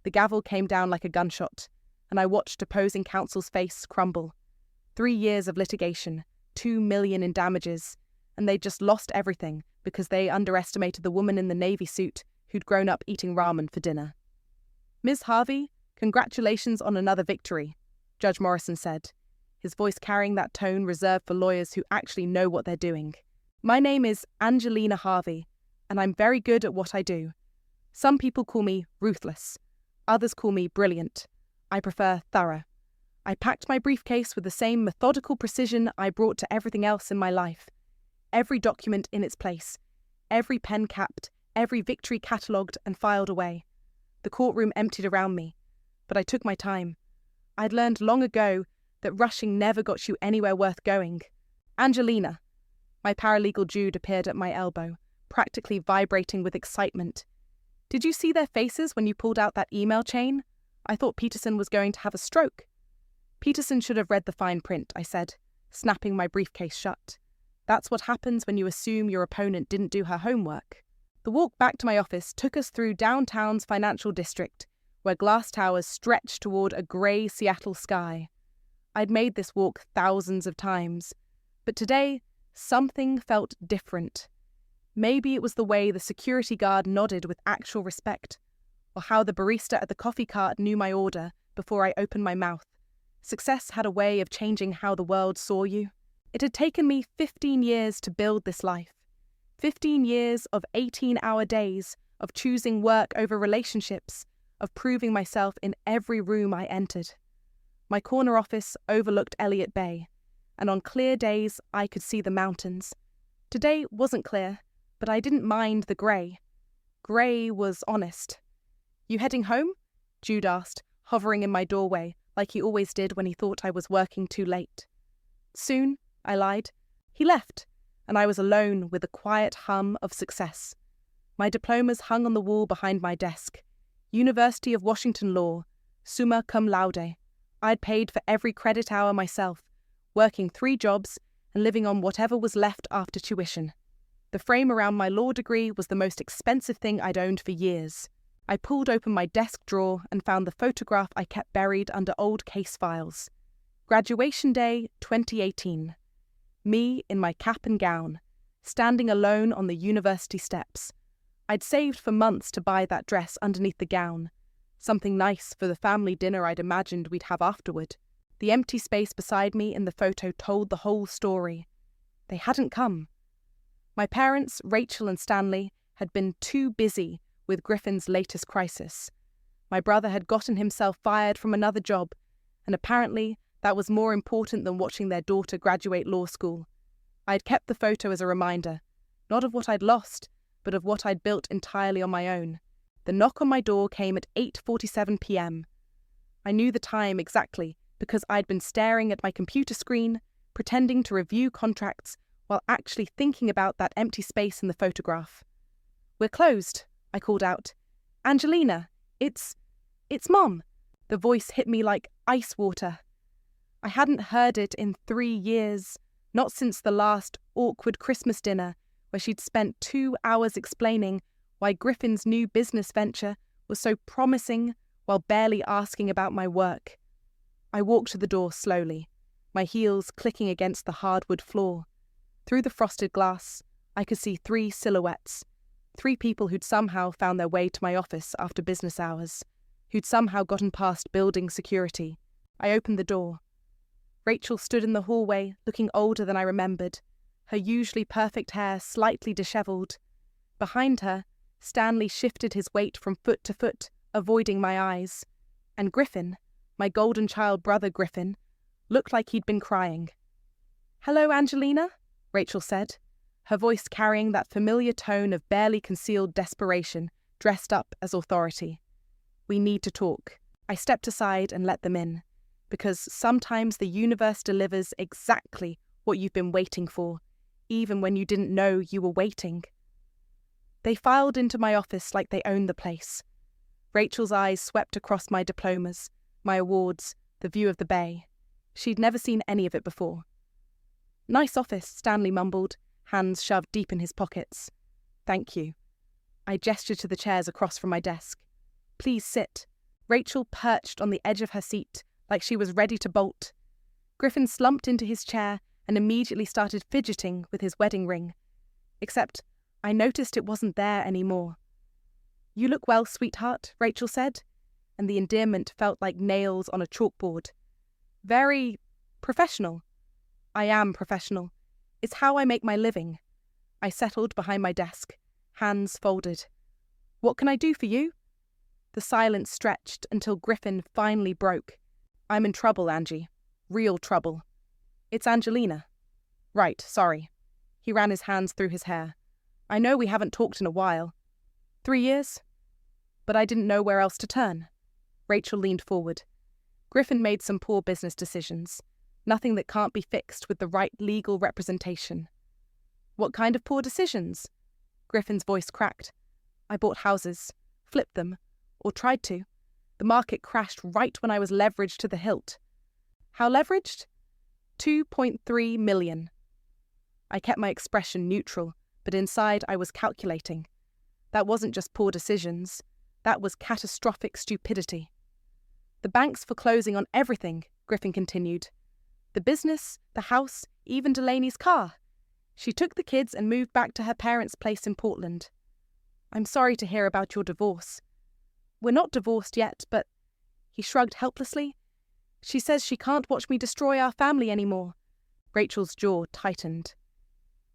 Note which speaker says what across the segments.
Speaker 1: The gavel came down like a gunshot, and I watched opposing counsel's face crumble. 3 years of litigation, 2 million in damages, and they'd just lost everything because they underestimated the woman in the navy suit who'd grown up eating ramen for dinner. "Ms. Harvey, congratulations on another victory," Judge Morrison said, his voice carrying that tone reserved for lawyers who actually know what they're doing. "My name is Angelina Harvey, and I'm very good at what I do. Some people call me ruthless. Others call me brilliant. I prefer thorough. I packed my briefcase with the same methodical precision I brought to everything else in my life. Every document in its place, every pen capped, every victory catalogued and filed away. The courtroom emptied around me, but I took my time. I'd learned long ago that rushing never got you anywhere worth going. Angelina." My paralegal Jude appeared at my elbow, practically vibrating with excitement. "Did you see their faces when you pulled out that email chain? I thought Peterson was going to have a stroke." "Peterson should have read the fine print," I said, snapping my briefcase shut. "That's what happens when you assume your opponent didn't do her homework." The walk back to my office took us through downtown's financial district, where glass towers stretched toward a grey Seattle sky. I'd made this walk thousands of times, but today something felt different. Maybe it was the way the security guard nodded with actual respect, or how the barista at the coffee cart knew my order before I opened my mouth. Success had a way of changing how the world saw you. It had taken me 15 years to build this life. 15 years of 18-hour days, of choosing work over relationships, of proving myself in every room I entered. My corner office overlooked Elliott Bay, and on clear days I could see the mountains. Today wasn't clear, but I didn't mind the grey. Grey was honest. "You heading home?" Jude asked, hovering in my doorway, like he always did when he thought I was working too late. "Soon," I lied. He left, and I was alone with the quiet hum of success. My diplomas hung on the wall behind my desk. University of Washington Law, summa cum laude. I'd paid for every credit hour myself, working 3 jobs and living on whatever was left after tuition. The frame around my law degree was the most expensive thing I'd owned for years. I pulled open my desk drawer and found the photograph I kept buried under old case files. Graduation day 2018. Me in my cap and gown, standing alone on the university steps. I'd saved for months to buy that dress underneath the gown. Something nice for the family dinner I'd imagined we'd have afterward. The empty space beside me in the photo told the whole story. They hadn't come. My parents, Rachel and Stanley, had been too busy with Griffin's latest crisis. My brother had gotten himself fired from another job, and apparently that was more important than watching their daughter graduate law school. I'd kept the photo as a reminder, not of what I'd lost, but of what I'd built entirely on my own. The knock on my door came at 8:47 p.m. I knew the time exactly because I'd been staring at my computer screen, pretending to review contracts while actually thinking about that empty space in the photograph. "We're closed," I called out. "Angelina, it's Mom." The voice hit me like ice water. I hadn't heard it in 3 years, not since the last awkward Christmas dinner where she'd spent 2 hours explaining why Griffin's new business venture was so promising while barely asking about my work. I walked to the door slowly, my heels clicking against the hardwood floor. Through the frosted glass, I could see 3 silhouettes, 3 people who'd somehow found their way to my office after business hours, who'd somehow gotten past building security. I opened the door. Rachel stood in the hallway, looking older than I remembered, her usually perfect hair slightly dishevelled. Behind her, Stanley shifted his weight from foot to foot, avoiding my eyes. And Griffin, my golden child brother Griffin, looked like he'd been crying. "Hello, Angelina," Rachel said, her voice carrying that familiar tone of barely concealed desperation, dressed up as authority. "We need to talk." I stepped aside and let them in, because sometimes the universe delivers exactly what you've been waiting for, even when you didn't know you were waiting. They filed into my office like they owned the place. Rachel's eyes swept across my diplomas, my awards, the view of the bay. She'd never seen any of it before. "Nice office," Stanley mumbled, hands shoved deep in his pockets. "Thank you." I gestured to the chairs across from my desk. "Please sit." Rachel perched on the edge of her seat like she was ready to bolt. Griffin slumped into his chair and immediately started fidgeting with his wedding ring. Except I noticed it wasn't there anymore. "You look well, sweetheart," Rachel said, and the endearment felt like nails on a chalkboard. "Very professional." "I am professional. It's how I make my living." I settled behind my desk, hands folded. "What can I do for you?" The silence stretched until Griffin finally broke. "I'm in trouble, Angie. Real trouble." "It's Angelina." "Right, sorry." He ran his hands through his hair. "I know we haven't talked in a while. 3 years?" But I didn't know where else to turn. Rachel leaned forward. "Griffin made some poor business decisions. Nothing that can't be fixed with the right legal representation." "What kind of poor decisions?" Griffin's voice cracked. "I bought houses, flipped them, or tried to. The market crashed right when I was leveraged to the hilt." "How leveraged?" $2.3 million. I kept my expression neutral, but inside I was calculating. That wasn't just poor decisions. That was catastrophic stupidity. "The bank's foreclosing on everything," Griffin continued. "The business, the house, even Delaney's car. She took the kids and moved back to her parents' place in Portland." "I'm sorry to hear about your divorce." "We're not divorced yet, but—" He shrugged helplessly. "She says she can't watch me destroy our family anymore." Rachel's jaw tightened.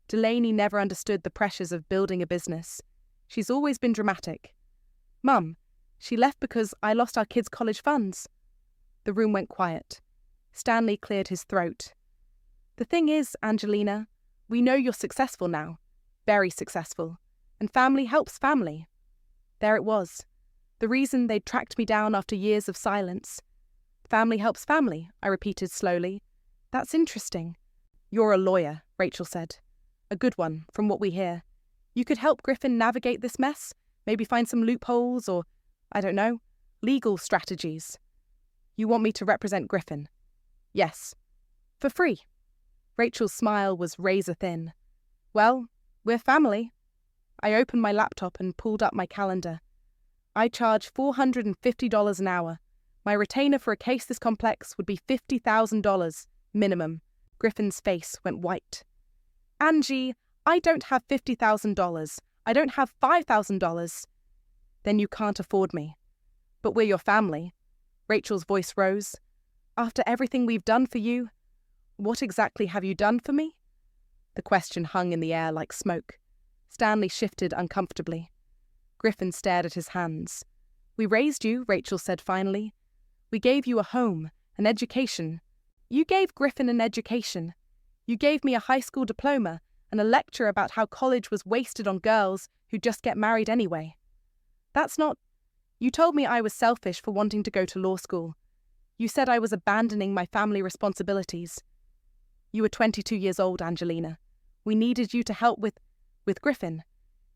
Speaker 1: Delaney never understood the pressures of building a business. She's always been dramatic. "Mum, she left because I lost our kids' college funds." The room went quiet. Stanley cleared his throat. "The thing is, Angelina, we know you're successful now. Very successful. And family helps family." There it was. The reason they'd tracked me down after years of silence. "Family helps family," I repeated slowly. "That's interesting." "You're a lawyer," Rachel said. "A good one, from what we hear. You could help Griffin navigate this mess, maybe find some loopholes or, I don't know, legal strategies." "You want me to represent Griffin?" "Yes." "For free?" Rachel's smile was razor-thin. "Well, we're family." I opened my laptop and pulled up my calendar. "I charge $450 an hour. My retainer for a case this complex would be $50,000, minimum." Griffin's face went white. "Angie, I don't have $50,000. I don't have $5,000. "Then you can't afford me." "But we're your family." Rachel's voice rose. "After everything we've done for you, what exactly have you done for me?" The question hung in the air like smoke. Stanley shifted uncomfortably. Griffin stared at his hands. "We raised you," Rachel said finally. "We gave you a home, an education." "You gave Griffin an education. You gave me a high school diploma and a lecture about how college was wasted on girls who just get married anyway. That's not— You told me I was selfish for wanting to go to law school. You said I was abandoning my family responsibilities. You were 22 years old, Angelina. We needed you to help with Griffin.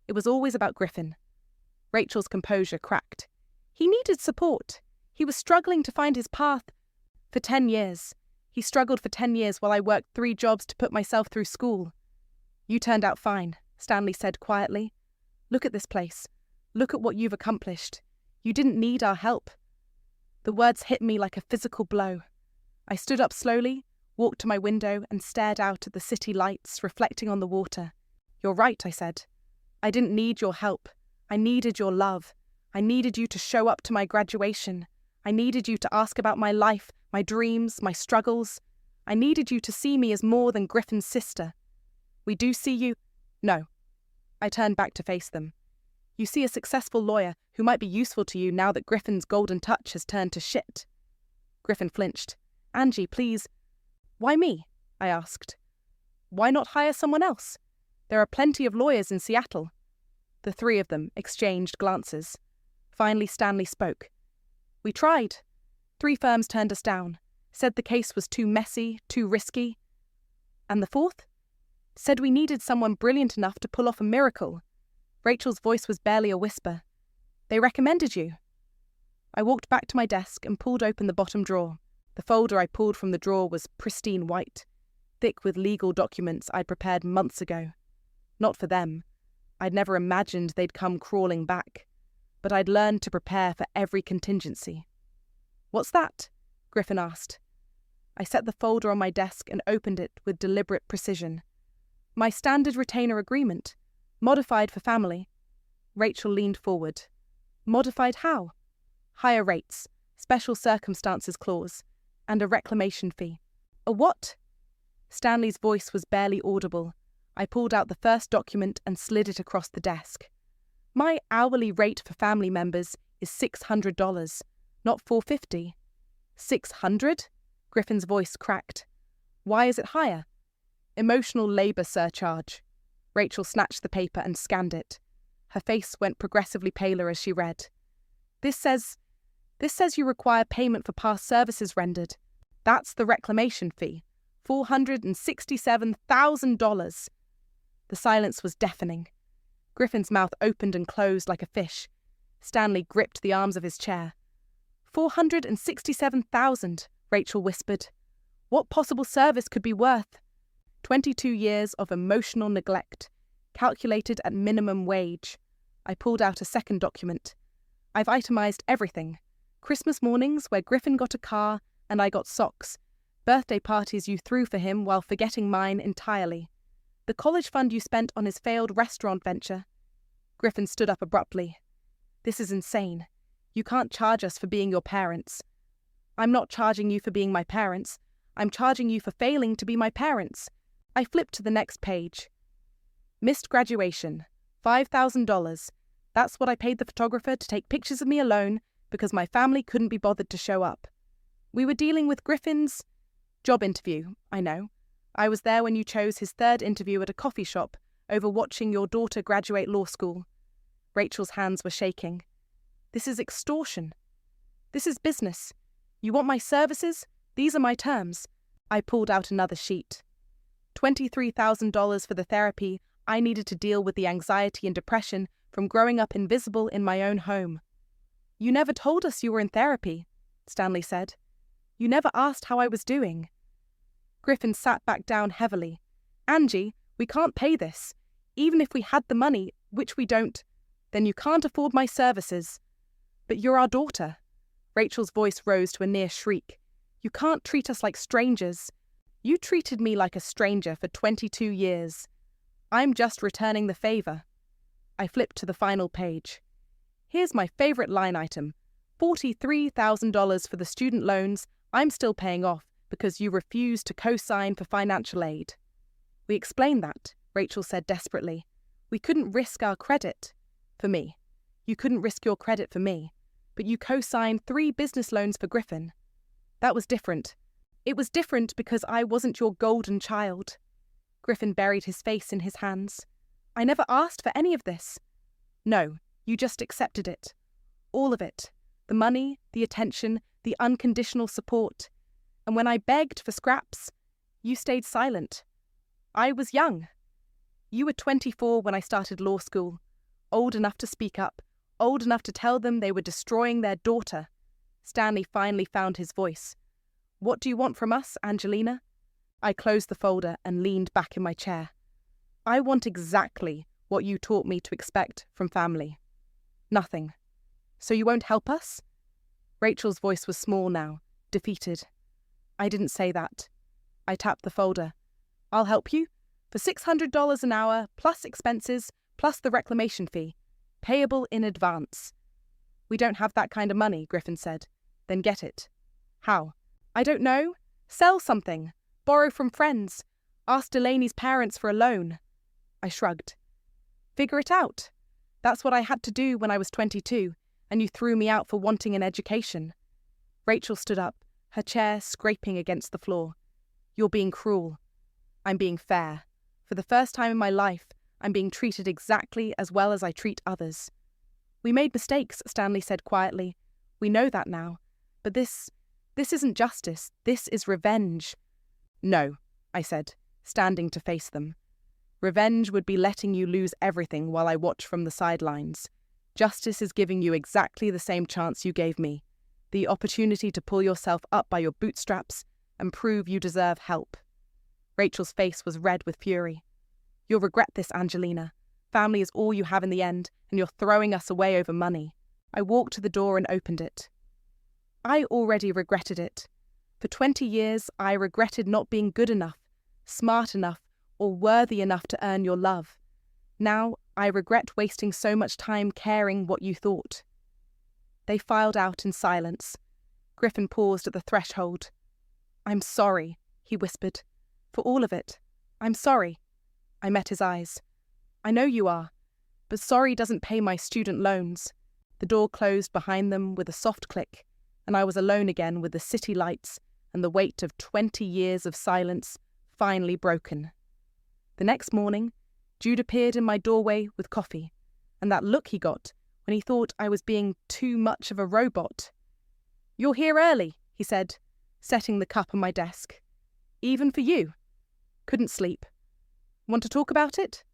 Speaker 1: It was always about Griffin." Rachel's composure cracked. "He needed support. He was struggling to find his path. For 10 years. He struggled for 10 years while I worked 3 jobs to put myself through school." "You turned out fine," Stanley said quietly. "Look at this place. Look at what you've accomplished. You didn't need our help." The words hit me like a physical blow. I stood up slowly, walked to my window, and stared out at the city lights reflecting on the water. "You're right," I said. "I didn't need your help. I needed your love. I needed you to show up to my graduation. I needed you to ask about my life, my dreams, my struggles. I needed you to see me as more than Griffin's sister. We do see you—" "No." I turned back to face them. "You see a successful lawyer who might be useful to you now that Griffin's golden touch has turned to shit." Griffin flinched. "Angie, please." "Why me?" I asked. "Why not hire someone else? There are plenty of lawyers in Seattle." The 3 of them exchanged glances. Finally, Stanley spoke. "We tried. 3 firms turned us down, said the case was too messy, too risky." "And the 4th? "Said we needed someone brilliant enough to pull off a miracle." Rachel's voice was barely a whisper. "They recommended you." I walked back to my desk and pulled open the bottom drawer. The folder I pulled from the drawer was pristine white, thick with legal documents I'd prepared months ago. Not for them. I'd never imagined they'd come crawling back. but I'd learned to prepare for every contingency. "What's that?" Griffin asked. I set the folder on my desk and opened it with deliberate precision. "My standard retainer agreement. Modified for family." Rachel leaned forward. "Modified how?" "Higher rates, special circumstances clause, and a reclamation fee." "A what?" Stanley's voice was barely audible. I pulled out the first document and slid it across the desk. "My hourly rate for family members is $600, not $450. $600? Griffin's voice cracked. "Why is it higher?" "Emotional labour surcharge." Rachel snatched the paper and scanned it. Her face went progressively paler as she read. This says you require payment for past services rendered. That's the reclamation fee. $467,000. The silence was deafening. Griffin's mouth opened and closed like a fish. Stanley gripped the arms of his chair. $467,000, Rachel whispered. What possible service could be worth? 22 years of emotional neglect, calculated at minimum wage. I pulled out a second document. I've itemized everything. Christmas mornings where Griffin got a car and I got socks. Birthday parties you threw for him while forgetting mine entirely. The college fund you spent on his failed restaurant venture. Griffin stood up abruptly. This is insane. You can't charge us for being your parents. I'm not charging you for being my parents. I'm charging you for failing to be my parents. I flipped to the next page. Missed graduation. $5,000. That's what I paid the photographer to take pictures of me alone because my family couldn't be bothered to show up. We were dealing with Griffin's job interview, I know. I was there when you chose his third interview at a coffee shop over watching your daughter graduate law school. Rachel's hands were shaking. This is extortion. This is business. You want my services? These are my terms. I pulled out another sheet. $23,000 for the therapy I needed to deal with the anxiety and depression from growing up invisible in my own home. You never told us you were in therapy, Stanley said. You never asked how I was doing. Griffin sat back down heavily. Angie, we can't pay this. Even if we had the money, which we don't, then you can't afford my services. But you're our daughter. Rachel's voice rose to a near shriek. You can't treat us like strangers. You treated me like a stranger for 22 years. I'm just returning the favour. I flipped to the final page. Here's my favourite line item. $43,000 for the student loans I'm still paying off because you refused to co-sign for financial aid. We explained that, Rachel said desperately. We couldn't risk our credit. For me. You couldn't risk your credit for me. But you co-signed 3 business loans for Griffin. That was different. It was different because I wasn't your golden child. Griffin buried his face in his hands. I never asked for any of this. No, you just accepted it. All of it. The money, the attention, the unconditional support. And when I begged for scraps, you stayed silent. I was young. You were 24 when I started law school, old enough to speak up, old enough to tell them they were destroying their daughter. Stanley finally found his voice. What do you want from us, Angelina? I closed the folder and leaned back in my chair. I want exactly what you taught me to expect from family. Nothing. So you won't help us? Rachel's voice was small now, defeated. I didn't say that. I tapped the folder. I'll help you. For $600 an hour, plus expenses, plus the reclamation fee. Payable in advance. We don't have that kind of money, Griffin said. Then get it. How? I don't know. Sell something. Borrow from friends. Ask Delaney's parents for a loan. I shrugged. Figure it out. That's what I had to do when I was 22, and you threw me out for wanting an education. Rachel stood up, her chair scraping against the floor. You're being cruel. I'm being fair. For the first time in my life, I'm being treated exactly as well as I treat others. We made mistakes, Stanley said quietly. We know that now. But this isn't justice. This is revenge. No, I said, standing to face them. Revenge would be letting you lose everything while I watch from the sidelines. Justice is giving you exactly the same chance you gave me. The opportunity to pull yourself up by your bootstraps and prove you deserve help. Rachel's face was red with fury. You'll regret this, Angelina. Family is all you have in the end, and you're throwing us away over money. I walked to the door and opened it. I already regretted it. For 20 years, I regretted not being good enough, smart enough, or worthy enough to earn your love. Now, I regret wasting so much time caring what you thought. They filed out in silence. Griffin paused at the threshold. "I'm sorry," he whispered. "For all of it. I'm sorry." I met his eyes. "I know you are, but sorry doesn't pay my student loans." The door closed behind them with a soft click, and I was alone again with the city lights and the weight of 20 years of silence finally broken. The next morning, Jude appeared in my doorway with coffee, and that look he got when he thought I was being too much of a robot. "You're here early," he said, setting the cup on my desk. "Even for you. Couldn't sleep. Want to talk about it?"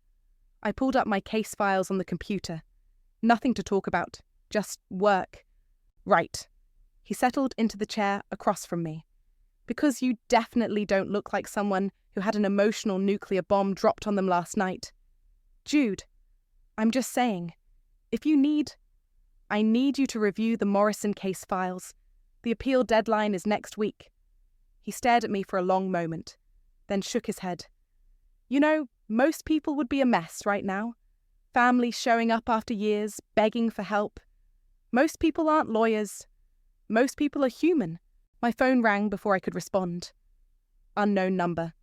Speaker 1: I pulled up my case files on the computer. Nothing to talk about, just work. "Right." He settled into the chair across from me. "Because you definitely don't look like someone who had an emotional nuclear bomb dropped on them last night. Jude, I'm just saying, I need you to review the Morrison case files. The appeal deadline is next week." He stared at me for a long moment, then shook his head. "You know, most people would be a mess right now. Families showing up after years, begging for help. Most people aren't lawyers. Most people are human." My phone rang before I could respond. Unknown number.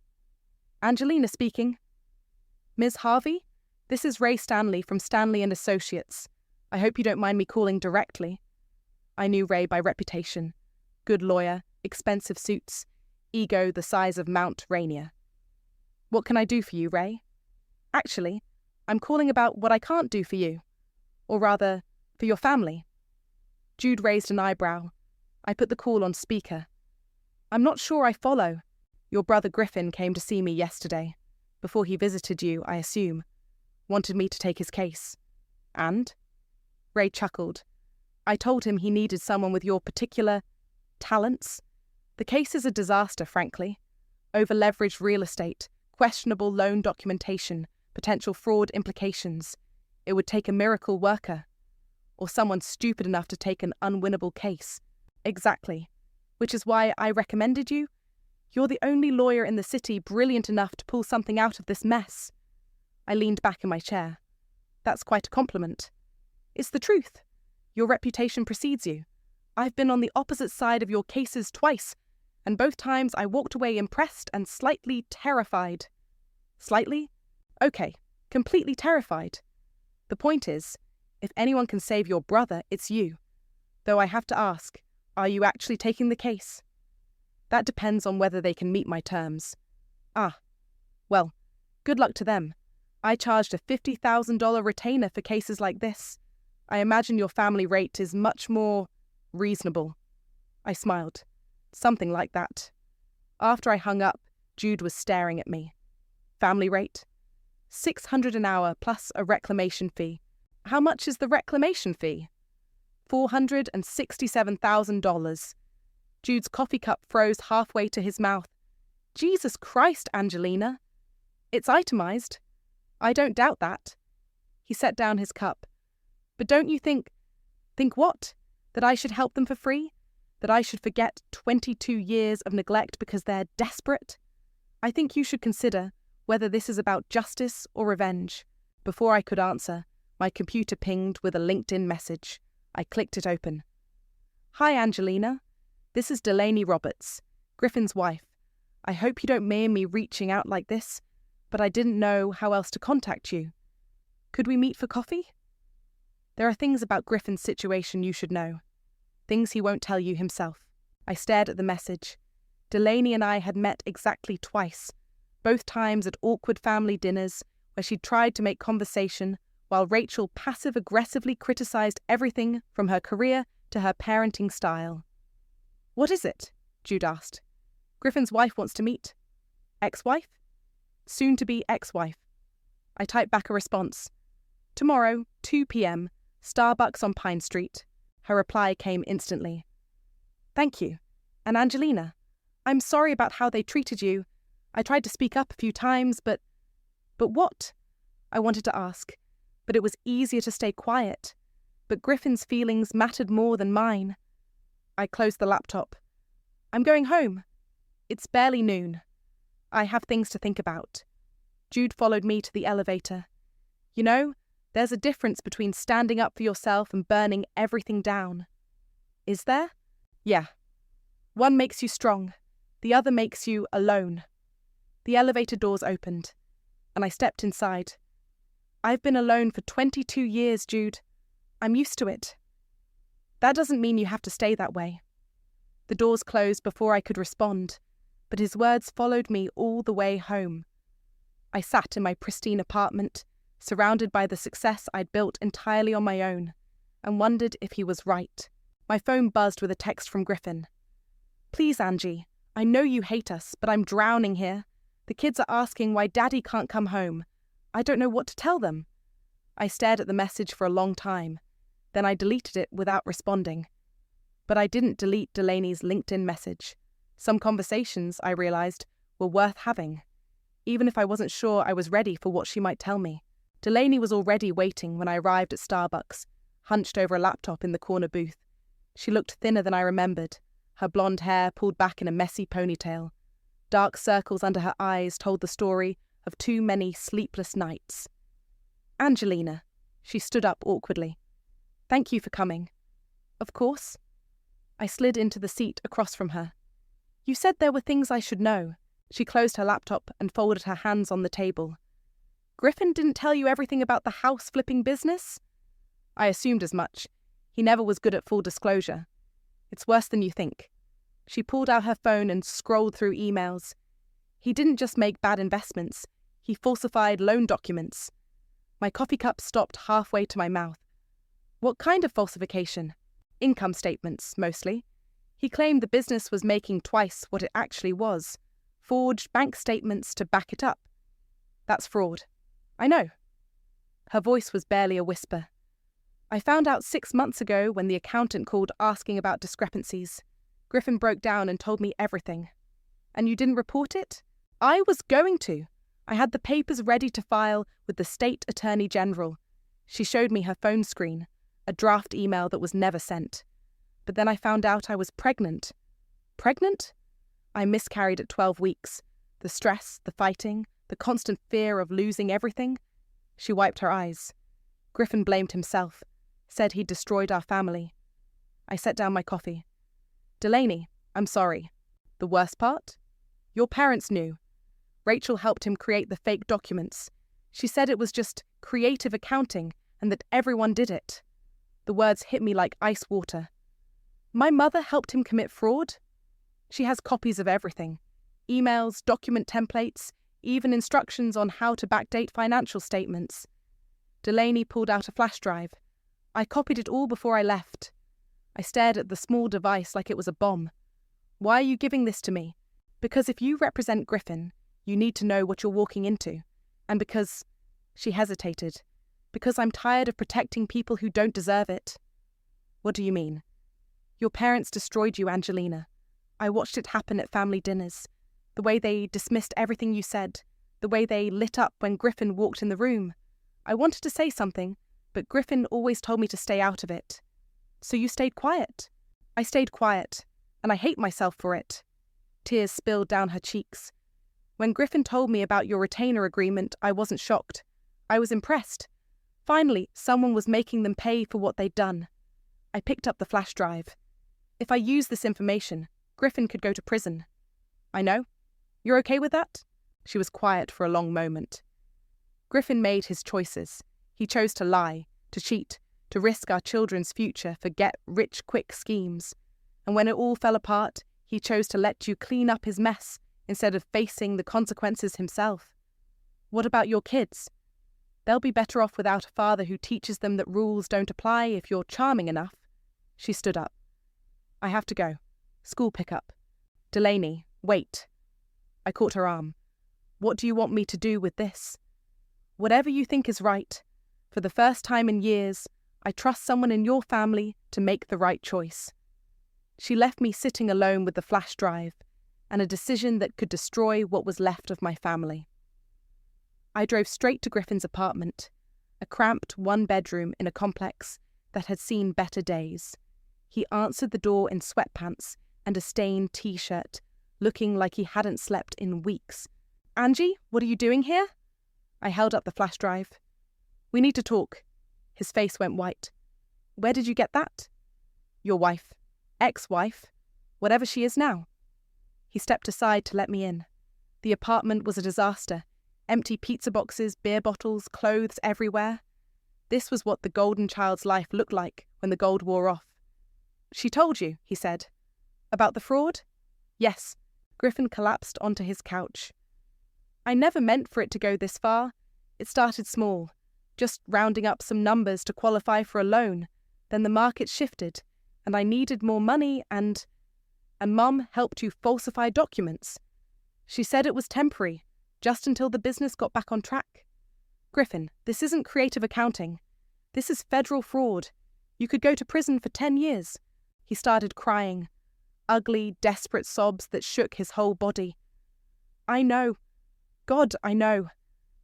Speaker 1: "Angelina speaking." "Ms. Harvey? This is Ray Stanley from Stanley & Associates. I hope you don't mind me calling directly." I knew Ray by reputation. Good lawyer, expensive suits, ego the size of Mount Rainier. "What can I do for you, Ray?" "Actually, I'm calling about what I can't do for you. Or rather, for your family." Jude raised an eyebrow. I put the call on speaker. "I'm not sure I follow. Your brother Griffin came to see me yesterday. Before he visited you, I assume. Wanted me to take his case." "And?" Ray chuckled. "I told him he needed someone with your particular talents. The case is a disaster, frankly. Over-leveraged real estate, questionable loan documentation, potential fraud implications. It would take a miracle worker. Or someone stupid enough to take an unwinnable case. Exactly. Which is why I recommended you. You're the only lawyer in the city brilliant enough to pull something out of this mess." I leaned back in my chair. "That's quite a compliment." "It's the truth. Your reputation precedes you. I've been on the opposite side of your cases twice, and both times I walked away impressed and slightly terrified." "Slightly? Okay, completely terrified. The point is, if anyone can save your brother, it's you. Though I have to ask, are you actually taking the case?" "That depends on whether they can meet my terms." "Ah, well, good luck to them. I charged a $50,000 retainer for cases like this. I imagine your family rate is much more reasonable." I smiled. "Something like that." After I hung up, Jude was staring at me. "Family rate? $600 an hour plus a reclamation fee." "How much is the reclamation fee?" $467,000. Jude's coffee cup froze halfway to his mouth. "Jesus Christ, Angelina." "It's itemized." "I don't doubt that." He set down his cup. "But don't you think..." "Think what? That I should help them for free? That I should forget 22 years of neglect because they're desperate? I think you should consider whether this is about justice or revenge." Before I could answer, my computer pinged with a LinkedIn message. I clicked it open. "Hi, Angelina. This is Delaney Roberts, Griffin's wife. I hope you don't mind me reaching out like this, but I didn't know how else to contact you. Could we meet for coffee? There are things about Griffin's situation you should know. Things he won't tell you himself." I stared at the message. Delaney and I had met exactly twice, both times at awkward family dinners where she'd tried to make conversation while Rachel passive-aggressively criticized everything from her career to her parenting style. "What is it?" Jude asked. "Griffin's wife wants to meet." "Ex-wife?" "Soon-to-be ex-wife." I typed back a response. "Tomorrow, 2 p.m, Starbucks on Pine Street." Her reply came instantly. "Thank you. And Angelina, I'm sorry about how they treated you. I tried to speak up a few times, but..." "But what?" I wanted to ask, but it was easier to stay quiet. But Griffin's feelings mattered more than mine. I closed the laptop. I'm going home. It's barely noon. I have things to think about. Jude followed me to the elevator. You know, there's a difference between standing up for yourself and burning everything down. Is there? Yeah. One makes you strong. The other makes you alone. The elevator doors opened, and I stepped inside. I've been alone for 22 years, Jude. I'm used to it. That doesn't mean you have to stay that way. The doors closed before I could respond, but his words followed me all the way home. I sat in my pristine apartment, surrounded by the success I'd built entirely on my own, and wondered if he was right. My phone buzzed with a text from Griffin. Please, Angie, I know you hate us, but I'm drowning here. The kids are asking why Daddy can't come home. I don't know what to tell them. I stared at the message for a long time. Then I deleted it without responding. But I didn't delete Delaney's LinkedIn message. Some conversations, I realized, were worth having, even if I wasn't sure I was ready for what she might tell me. Delaney was already waiting when I arrived at Starbucks, hunched over a laptop in the corner booth. She looked thinner than I remembered, her blonde hair pulled back in a messy ponytail. Dark circles under her eyes told the story of too many sleepless nights. Angelina. She stood up awkwardly. Thank you for coming. Of course. I slid into the seat across from her. You said there were things I should know. She closed her laptop and folded her hands on the table. Griffin didn't tell you everything about the house-flipping business? I assumed as much. He never was good at full disclosure. It's worse than you think. She pulled out her phone and scrolled through emails. He didn't just make bad investments. He falsified loan documents. My coffee cup stopped halfway to my mouth. What kind of falsification? Income statements, mostly. He claimed the business was making twice what it actually was. Forged bank statements to back it up. That's fraud. I know. Her voice was barely a whisper. I found out 6 months ago when the accountant called asking about discrepancies. Griffin broke down and told me everything. And you didn't report it? I was going to. I had the papers ready to file with the state attorney general. She showed me her phone screen, a draft email that was never sent. But then I found out I was pregnant. Pregnant? I miscarried at 12 weeks. The stress, the fighting, the constant fear of losing everything. She wiped her eyes. Griffin blamed himself, said he'd destroyed our family. I set down my coffee. Delaney, I'm sorry. The worst part? Your parents knew. Rachel helped him create the fake documents. She said it was just creative accounting and that everyone did it. The words hit me like ice water. My mother helped him commit fraud? She has copies of everything. Emails, document templates, even instructions on how to backdate financial statements. Delaney pulled out a flash drive. I copied it all before I left. I stared at the small device like it was a bomb. Why are you giving this to me? Because if you represent Griffin, you need to know what you're walking into. And because... She hesitated. Because I'm tired of protecting people who don't deserve it. What do you mean? Your parents destroyed you, Angelina. I watched it happen at family dinners. The way they dismissed everything you said. The way they lit up when Griffin walked in the room. I wanted to say something, but Griffin always told me to stay out of it. So you stayed quiet. I stayed quiet, and I hate myself for it. Tears spilled down her cheeks. When Griffin told me about your retainer agreement, I wasn't shocked. I was impressed. Finally, someone was making them pay for what they'd done. I picked up the flash drive. If I used this information, Griffin could go to prison. I know. You're okay with that? She was quiet for a long moment. Griffin made his choices. He chose to lie, to cheat, to risk our children's future for get-rich-quick schemes. And when it all fell apart, he chose to let you clean up his mess instead of facing the consequences himself. What about your kids? They'll be better off without a father who teaches them that rules don't apply if you're charming enough. She stood up. I have to go. School pickup. Delaney, wait. I caught her arm. What do you want me to do with this? Whatever you think is right. For the first time in years, I trust someone in your family to make the right choice. She left me sitting alone with the flash drive and a decision that could destroy what was left of my family. I drove straight to Griffin's apartment, a cramped one-bedroom in a complex that had seen better days. He answered the door in sweatpants and a stained t-shirt, looking like he hadn't slept in weeks. "Angie, what are you doing here?" I held up the flash drive. "We need to talk." His face went white. "Where did you get that?" "Your wife. Ex-wife. Whatever she is now." He stepped aside to let me in. The apartment was a disaster. Empty pizza boxes, beer bottles, clothes everywhere. This was what the golden child's life looked like when the gold wore off. "She told you," he said. "About the fraud?" "Yes." Griffin collapsed onto his couch. "I never meant for it to go this far. It started small, just rounding up some numbers to qualify for a loan. Then the market shifted, and I needed more money and Mum helped you falsify documents. She said it was temporary, just until the business got back on track. Griffin, this isn't creative accounting. This is federal fraud. You could go to prison for 10 years. He started crying, ugly, desperate sobs that shook his whole body. "I know. God, I know.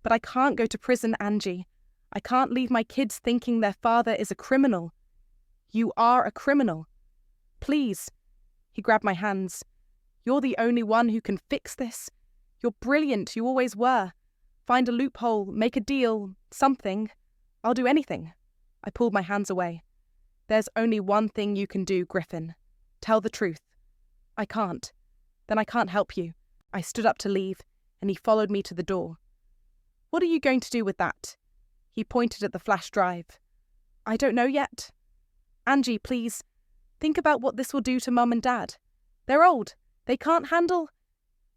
Speaker 1: But I can't go to prison, Angie. I can't leave my kids thinking their father is a criminal. You are a criminal. Please." He grabbed my hands. "You're the only one who can fix this. You're brilliant, you always were. Find a loophole, make a deal, something. I'll do anything." I pulled my hands away. "There's only one thing you can do, Griffin. Tell the truth." "I can't." "Then I can't help you." I stood up to leave, and he followed me to the door. "What are you going to do with that?" He pointed at the flash drive. "I don't know yet." "Angie, please, think about what this will do to Mum and Dad. They're old. They can't handle.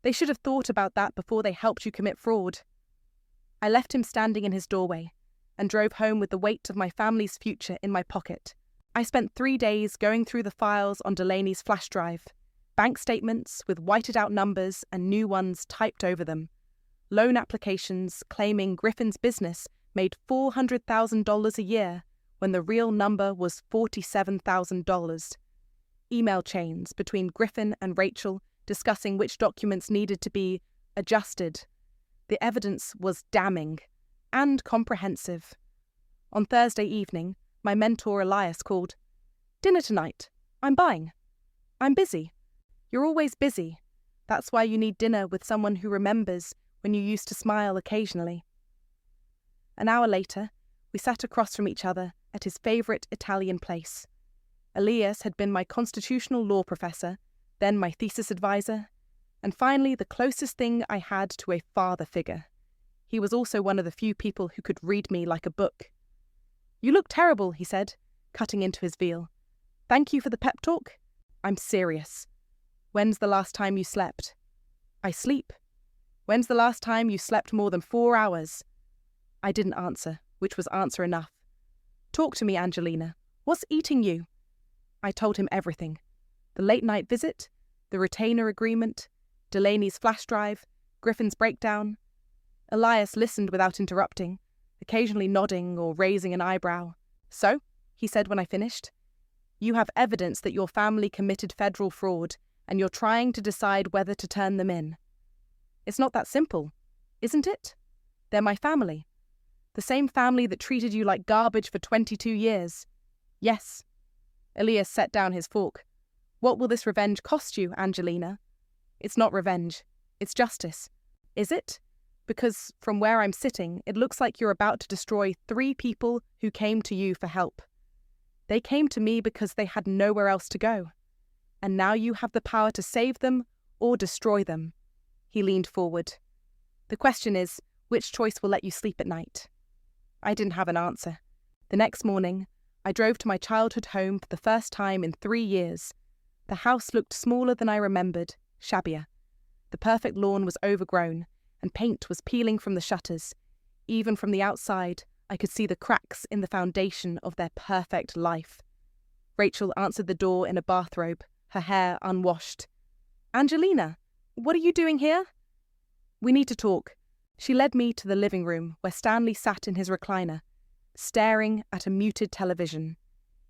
Speaker 1: They should have thought about that before they helped you commit fraud." I left him standing in his doorway and drove home with the weight of my family's future in my pocket. I spent 3 days going through the files on Delaney's flash drive. Bank statements with whited out numbers and new ones typed over them. Loan applications claiming Griffin's business made $400,000 a year when the real number was $47,000. Email chains between Griffin and Rachel discussing which documents needed to be adjusted. The evidence was damning and comprehensive. On Thursday evening, my mentor Elias called. "Dinner tonight. I'm buying. I'm busy." "You're always busy. That's why you need dinner with someone who remembers when you used to smile occasionally." An hour later, we sat across from each other at his favourite Italian place. Elias had been my constitutional law professor, then my thesis advisor, and finally the closest thing I had to a father figure. He was also one of the few people who could read me like a book. "You look terrible," he said, cutting into his veal. "Thank you for the pep talk. I'm serious. When's the last time you slept?" "I sleep." "When's the last time you slept more than 4 hours?" I didn't answer, which was answer enough. "Talk to me, Angelina. What's eating you?" I told him everything. The late-night visit, the retainer agreement, Delaney's flash drive, Griffin's breakdown. Elias listened without interrupting, occasionally nodding or raising an eyebrow. "So," he said when I finished, "you have evidence that your family committed federal fraud, and you're trying to decide whether to turn them in. It's not that simple, isn't it? They're my family. The same family that treated you like garbage for 22 years. Yes." Elias set down his fork. "What will this revenge cost you, Angelina?" "It's not revenge. It's justice." "Is it? Because from where I'm sitting, it looks like you're about to destroy 3 people who came to you for help. They came to me because they had nowhere else to go. And now you have the power to save them or destroy them." He leaned forward. "The question is, which choice will let you sleep at night?" I didn't have an answer. The next morning, I drove to my childhood home for the first time in 3 years. The house looked smaller than I remembered, shabbier. The perfect lawn was overgrown, and paint was peeling from the shutters. Even from the outside, I could see the cracks in the foundation of their perfect life. Rachel answered the door in a bathrobe, her hair unwashed. "Angelina, what are you doing here?" "We need to talk." She led me to the living room where Stanley sat in his recliner, staring at a muted television.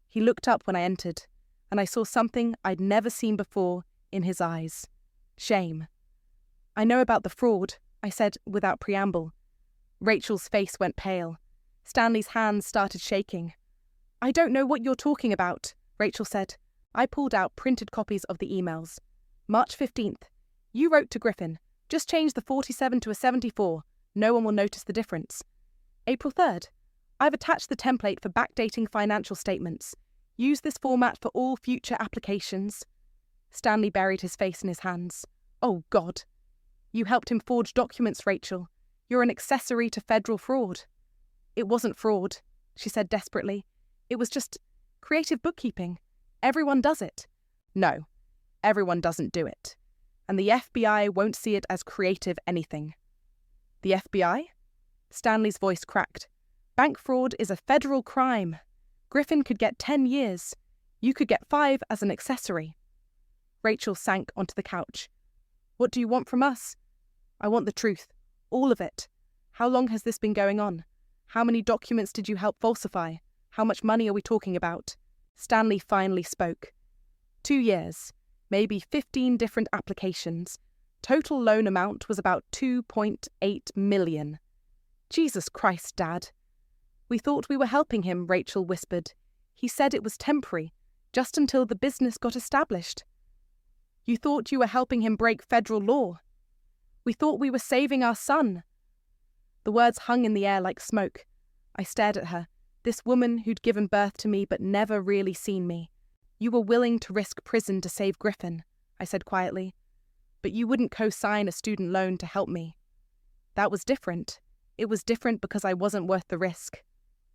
Speaker 1: He looked up when I entered, and I saw something I'd never seen before in his eyes. Shame. "I know about the fraud," I said without preamble. Rachel's face went pale. Stanley's hands started shaking. I don't know what you're talking about, Rachel said. I pulled out printed copies of the emails. March 15th. You wrote to Griffin, just change the 47 to a 74. No one will notice the difference. April 3rd. I've attached the template for backdating financial statements. Use this format for all future applications. Stanley buried his face in his hands. Oh, God. You helped him forge documents, Rachel. You're an accessory to federal fraud. It wasn't fraud, she said desperately. It was just creative bookkeeping. Everyone does it. No, everyone doesn't do it. And the FBI won't see it as creative anything. The FBI? Stanley's voice cracked. Bank fraud is a federal crime. Griffin could get 10 years. You could get 5 as an accessory. Rachel sank onto the couch. What do you want from us? I want the truth. All of it. How long has this been going on? How many documents did you help falsify? How much money are we talking about? Stanley finally spoke. 2 years. Maybe 15 different applications. Total loan amount was about $2.8 million. Jesus Christ, Dad. We thought we were helping him, Rachel whispered. He said it was temporary, just until the business got established. You thought you were helping him break federal law. We thought we were saving our son. The words hung in the air like smoke. I stared at her, this woman who'd given birth to me but never really seen me. You were willing to risk prison to save Griffin, I said quietly, but you wouldn't co-sign a student loan to help me. That was different. It was different because I wasn't worth the risk.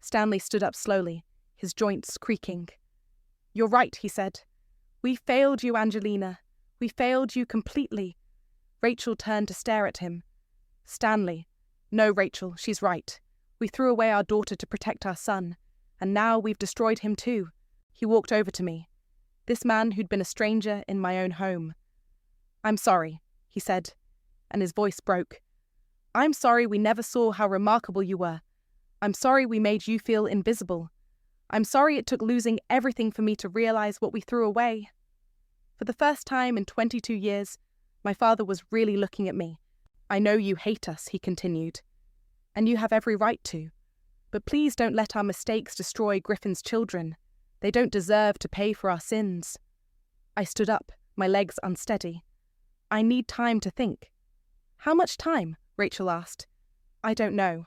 Speaker 1: Stanley stood up slowly, his joints creaking. You're right, he said. We failed you, Angelina. We failed you completely. Rachel turned to stare at him. Stanley. No, Rachel, she's right. We threw away our daughter to protect our son, and now we've destroyed him too. He walked over to me. This man who'd been a stranger in my own home. I'm sorry, he said, and his voice broke. I'm sorry we never saw how remarkable you were. I'm sorry we made you feel invisible. I'm sorry it took losing everything for me to realize what we threw away. For the first time in 22 years, my father was really looking at me. I know you hate us, he continued, and you have every right to. But please don't let our mistakes destroy Griffin's children. They don't deserve to pay for our sins. I stood up, my legs unsteady. I need time to think. How much time? Rachel asked. I don't know.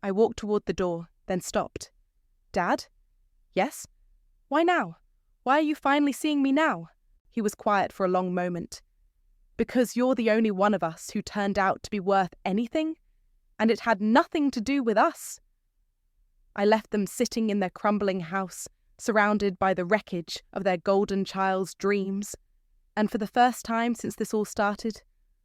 Speaker 1: I walked toward the door, then stopped. Dad? Yes? Why now? Why are you finally seeing me now? He was quiet for a long moment. Because you're the only one of us who turned out to be worth anything, and it had nothing to do with us. I left them sitting in their crumbling house, surrounded by the wreckage of their golden child's dreams, and for the first time since this all started,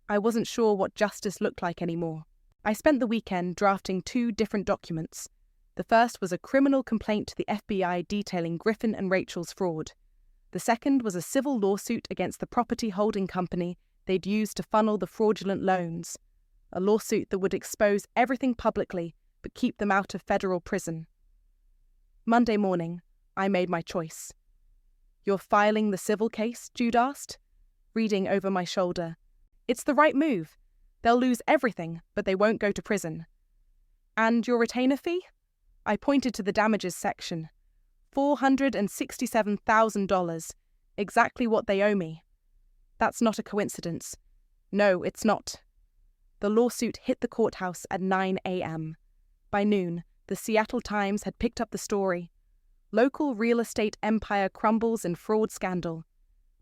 Speaker 1: I wasn't sure what justice looked like anymore. I spent the weekend drafting 2 different documents. The first was a criminal complaint to the FBI detailing Griffin and Rachel's fraud. The second was a civil lawsuit against the property holding company they'd used to funnel the fraudulent loans, a lawsuit that would expose everything publicly but keep them out of federal prison. Monday morning, I made my choice. You're filing the civil case? Jude asked, reading over my shoulder. It's the right move. They'll lose everything, but they won't go to prison. And your retainer fee? I pointed to the damages section. $467,000, exactly what they owe me. That's not a coincidence. No, it's not. The lawsuit hit the courthouse at 9 a.m. By noon, the Seattle Times had picked up the story. Local real estate empire crumbles in fraud scandal.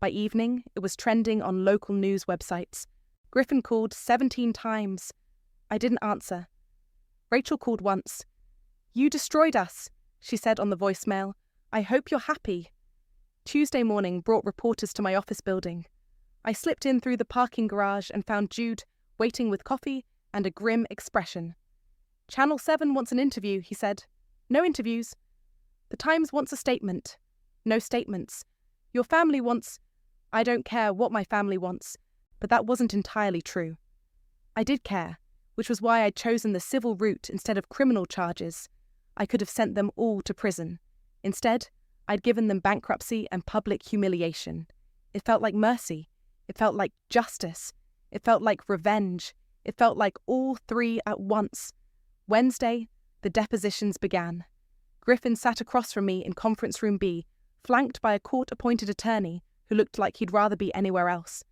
Speaker 1: By evening, it was trending on local news websites. Griffin called 17 times. I didn't answer. Rachel called once. You destroyed us, she said on the voicemail. I hope you're happy. Tuesday morning brought reporters to my office building. I slipped in through the parking garage and found Jude waiting with coffee and a grim expression. Channel 7 wants an interview, he said. No interviews. The Times wants a statement. No statements. Your family wants... I don't care what my family wants, but that wasn't entirely true. I did care, which was why I'd chosen the civil route instead of criminal charges. I could have sent them all to prison. Instead, I'd given them bankruptcy and public humiliation. It felt like mercy. It felt like justice. It felt like revenge. It felt like all 3 at once. Wednesday, the depositions began. Griffin sat across from me in conference room B, flanked by a court-appointed attorney who looked like he'd rather be anywhere else.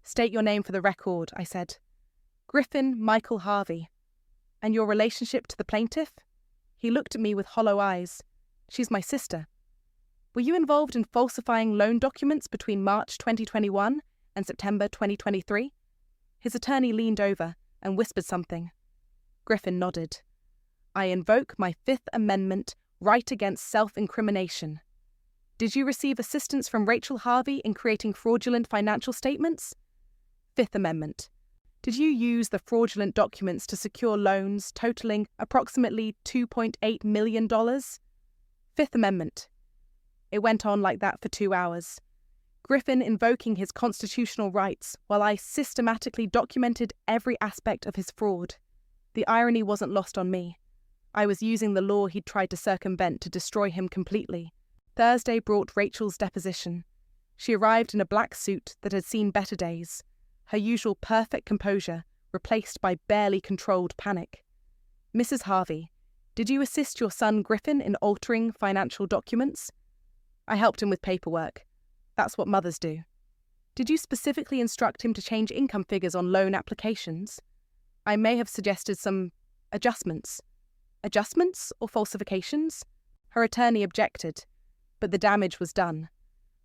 Speaker 1: "State your name for the record," I said. "Griffin Michael Harvey." "And your relationship to the plaintiff?" He looked at me with hollow eyes. "She's my sister." "Were you involved in falsifying loan documents between March 2021 and September 2023? His attorney leaned over and whispered something. Griffin nodded. "I invoke my Fifth Amendment right against self-incrimination." "Did you receive assistance from Rachel Harvey in creating fraudulent financial statements?" Fifth Amendment. "Did you use the fraudulent documents to secure loans totaling approximately $2.8 million? Fifth Amendment. It went on like that for 2 hours. Griffin invoking his constitutional rights while I systematically documented every aspect of his fraud. The irony wasn't lost on me. I was using the law he'd tried to circumvent to destroy him completely. Thursday brought Rachel's deposition. She arrived in a black suit that had seen better days, her usual perfect composure replaced by barely controlled panic. "Mrs. Harvey, did you assist your son Griffin in altering financial documents?" "I helped him with paperwork. That's what mothers do." "Did you specifically instruct him to change income figures on loan applications?" "I may have suggested some adjustments." "Adjustments or falsifications?" Her attorney objected, but the damage was done.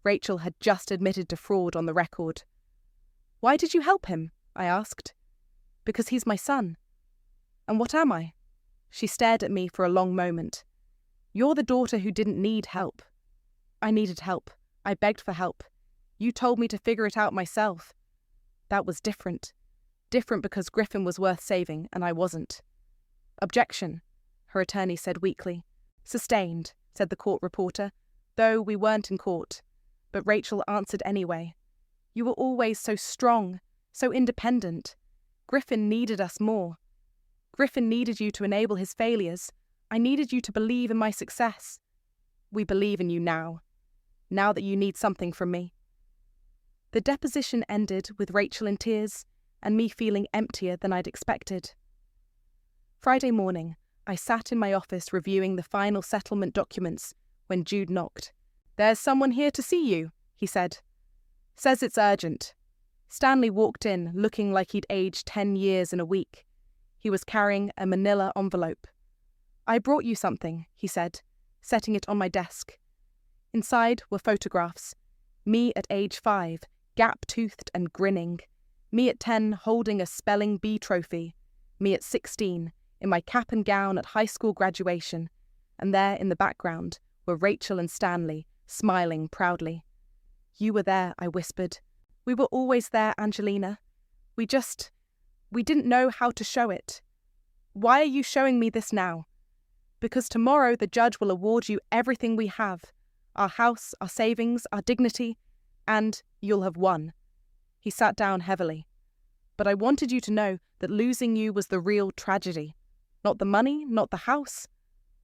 Speaker 1: Rachel had just admitted to fraud on the record. "Why did you help him?" I asked. "Because he's my son." "And what am I?" She stared at me for a long moment. "You're the daughter who didn't need help." "I needed help. I begged for help. You told me to figure it out myself." "That was different. Different because Griffin was worth saving and I wasn't." "Objection," her attorney said weakly. "Sustained," said the court reporter, though we weren't in court. But Rachel answered anyway. "You were always so strong, so independent. Griffin needed us more. Griffin needed you to enable his failures. I needed you to believe in my success. We believe in you now that you need something from me." The deposition ended with Rachel in tears and me feeling emptier than I'd expected. Friday morning, I sat in my office reviewing the final settlement documents when Jude knocked. "There's someone here to see you," he said. "Says it's urgent." Stanley walked in, looking like he'd aged 10 years in a week. He was carrying a manila envelope. "I brought you something," he said, setting it on my desk. Inside were photographs. Me at age 5, gap-toothed and grinning. Me at 10, holding a spelling bee trophy. Me at 16, in my cap and gown at high school graduation. And there in the background were Rachel and Stanley, smiling proudly. "You were there," I whispered. "We were always there, Angelina. We didn't know how to show it." "Why are you showing me this now?" "Because tomorrow the judge will award you everything we have. Our house, our savings, our dignity, and you'll have won." He sat down heavily. "But I wanted you to know that losing you was the real tragedy. Not the money, not the house.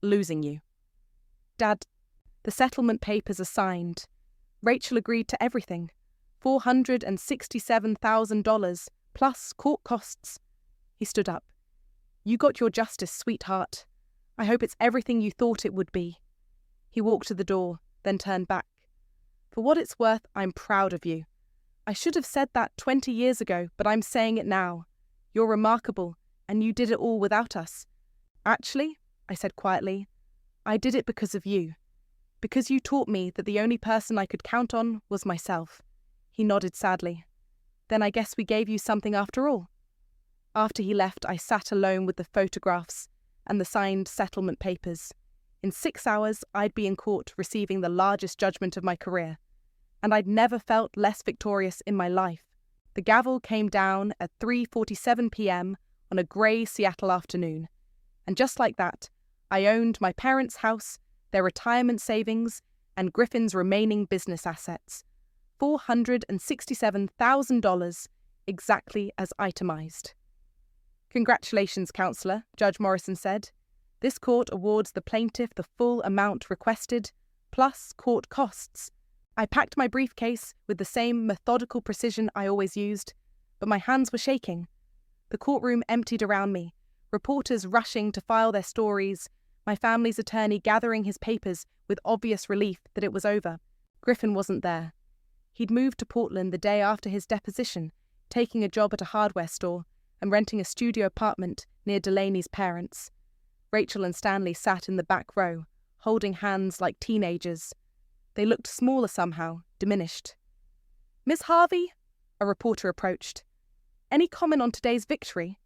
Speaker 1: Losing you." "Dad, the settlement papers are signed. Rachel agreed to everything. $467,000 plus court costs." He stood up. "You got your justice, sweetheart. I hope it's everything you thought it would be." He walked to the door, then turned back. "For what it's worth, I'm proud of you. I should have said that 20 years ago, but I'm saying it now. You're remarkable, and you did it all without us. Actually," I said quietly, "I did it because of you. Because you taught me that the only person I could count on was myself." He nodded sadly. "Then I guess we gave you something after all." After he left, I sat alone with the photographs and the signed settlement papers. In 6 hours, I'd be in court receiving the largest judgment of my career. And I'd never felt less victorious in my life. The gavel came down at 3:47 p.m. on a grey Seattle afternoon. And just like that, I owned my parents' house, their retirement savings, and Griffin's remaining business assets. $467,000, exactly as itemized. "Congratulations, Counselor," Judge Morrison said. "This court awards the plaintiff the full amount requested, plus court costs." I packed my briefcase with the same methodical precision I always used, but my hands were shaking. The courtroom emptied around me, reporters rushing to file their stories, my family's attorney gathering his papers with obvious relief that it was over. Griffin wasn't there. He'd moved to Portland the day after his deposition, taking a job at a hardware store and renting a studio apartment near Delaney's parents. Rachel and Stanley sat in the back row, holding hands like teenagers. They looked smaller somehow, diminished. "Miss Harvey?" A reporter approached. "Any comment on today's victory?"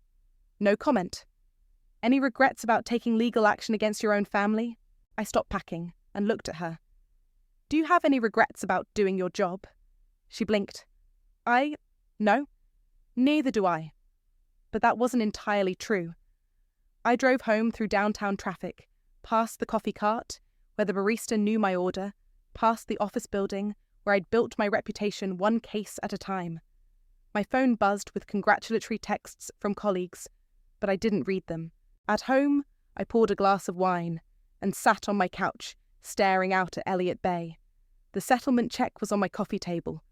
Speaker 1: "No comment." "Any regrets about taking legal action against your own family?" I stopped packing and looked at her. "Do you have any regrets about doing your job?" She blinked. No. Neither do I." But that wasn't entirely true. I drove home through downtown traffic, past the coffee cart, where the barista knew my order, past the office building, where I'd built my reputation one case at a time. My phone buzzed with congratulatory texts from colleagues, but I didn't read them. At home, I poured a glass of wine and sat on my couch, staring out at Elliott Bay. The settlement check was on my coffee table,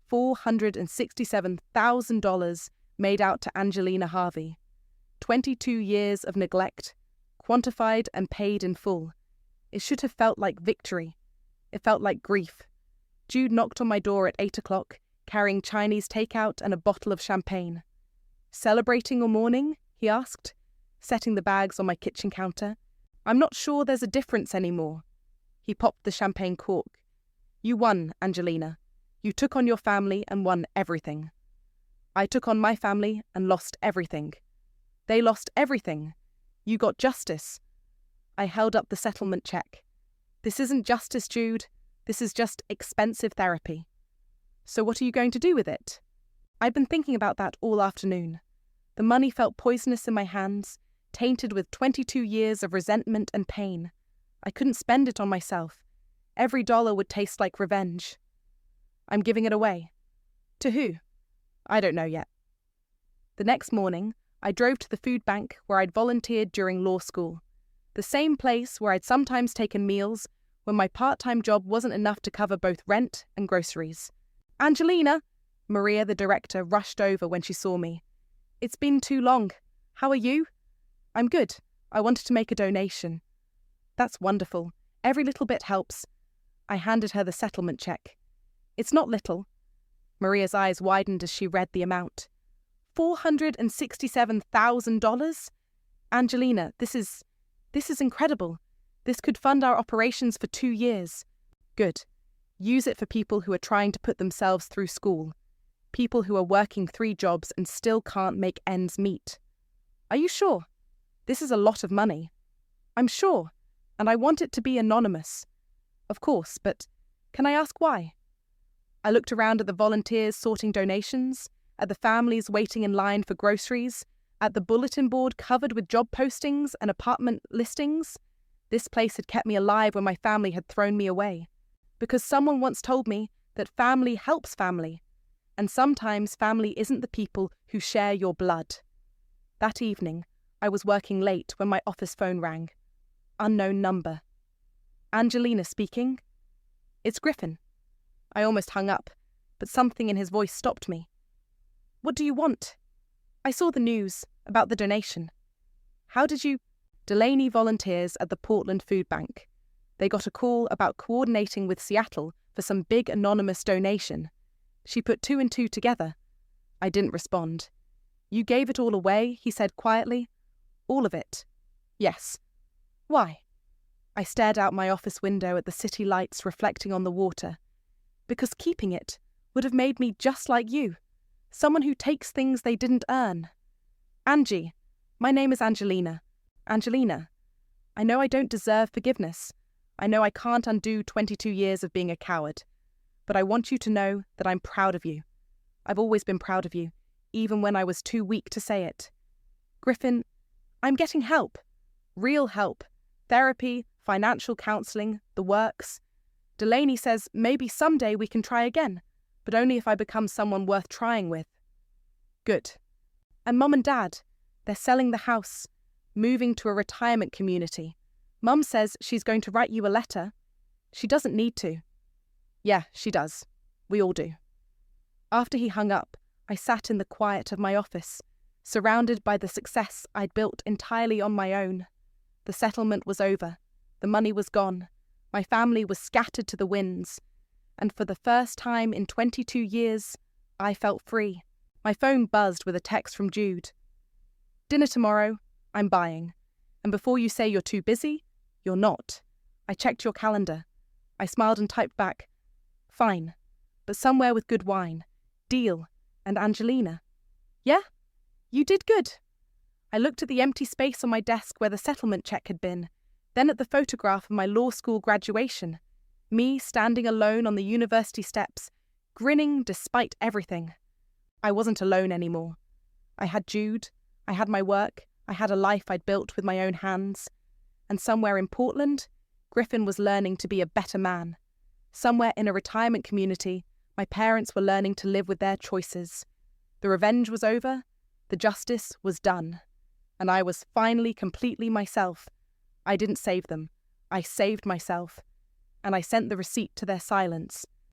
Speaker 1: $467,000 made out to Angelina Harvey. 22 years of neglect, quantified and paid in full. It should have felt like victory. It felt like grief. Jude knocked on my door at 8 o'clock, carrying Chinese takeout and a bottle of champagne. "Celebrating or mourning?" he asked, setting the bags on my kitchen counter. "I'm not sure there's a difference anymore." He popped the champagne cork. "You won, Angelina. You took on your family and won everything. I took on my family and lost everything. They lost everything. You got justice." I held up the settlement check. "This isn't justice, Jude. This is just expensive therapy." "So what are you going to do with it?" I'd been thinking about that all afternoon. The money felt poisonous in my hands, tainted with 22 years of resentment and pain. I couldn't spend it on myself. Every dollar would taste like revenge. "I'm giving it away." "To who?" "I don't know yet." The next morning, I drove to the food bank where I'd volunteered during law school. The same place where I'd sometimes taken meals when my part-time job wasn't enough to cover both rent and groceries. "Angelina!" Maria, the director, rushed over when she saw me. "It's been too long. How are you?" "I'm good. I wanted to make a donation." "That's wonderful. Every little bit helps." I handed her the settlement check. "It's not little." Maria's eyes widened as she read the amount. $467,000? "Angelina, this is incredible. This could fund our operations for 2 years." "Good. Use it for people who are trying to put themselves through school. People who are working 3 jobs and still can't make ends meet." "Are you sure? This is a lot of money." "I'm sure, and I want it to be anonymous." "Of course, but can I ask why?" I looked around at the volunteers sorting donations, at the families waiting in line for groceries, at the bulletin board covered with job postings and apartment listings. This place had kept me alive when my family had thrown me away. Because someone once told me that family helps family, and sometimes family isn't the people who share your blood. That evening, I was working late when my office phone rang. Unknown number. "Angelina speaking?" "It's Griffin." I almost hung up, but something in his voice stopped me. "What do you want?" "I saw the news about the donation." "How did you—" "Delaney volunteers at the Portland Food Bank. They got a call about coordinating with Seattle for some big anonymous donation. She put 2 and 2 together." I didn't respond. "You gave it all away," he said quietly. "All of it?" "Yes." "Why?" I stared out my office window at the city lights reflecting on the water. "Because keeping it would have made me just like you. Someone who takes things they didn't earn." "Angie. My name is Angelina. Angelina. I know I don't deserve forgiveness. I know I can't undo 22 years of being a coward. But I want you to know that I'm proud of you. I've always been proud of you, even when I was too weak to say it. Griffin, I'm getting help. Real help. Therapy, financial counseling, the works. Delaney says maybe someday we can try again, but only if I become someone worth trying with." "Good. And Mum and Dad, they're selling the house, moving to a retirement community. Mum says she's going to write you a letter." "She doesn't need to." "Yeah, she does. We all do." After he hung up, I sat in the quiet of my office, surrounded by the success I'd built entirely on my own. The settlement was over. The money was gone. My family was scattered to the winds. And for the first time in 22 years, I felt free. My phone buzzed with a text from Jude. "Dinner tomorrow. I'm buying. And before you say you're too busy, you're not. I checked your calendar." I smiled and typed back, "Fine, but somewhere with good wine. Deal. And Angelina." "Yeah? You did good." I looked at the empty space on my desk where the settlement check had been, then at the photograph of my law school graduation. Me standing alone on the university steps, grinning despite everything. I wasn't alone anymore. I had Jude, I had my work, I had a life I'd built with my own hands. And somewhere in Portland, Griffin was learning to be a better man. Somewhere in a retirement community, my parents were learning to live with their choices. The revenge was over, the justice was done. And I was finally completely myself. I didn't save them. I saved myself. And I sent the receipt to their silence.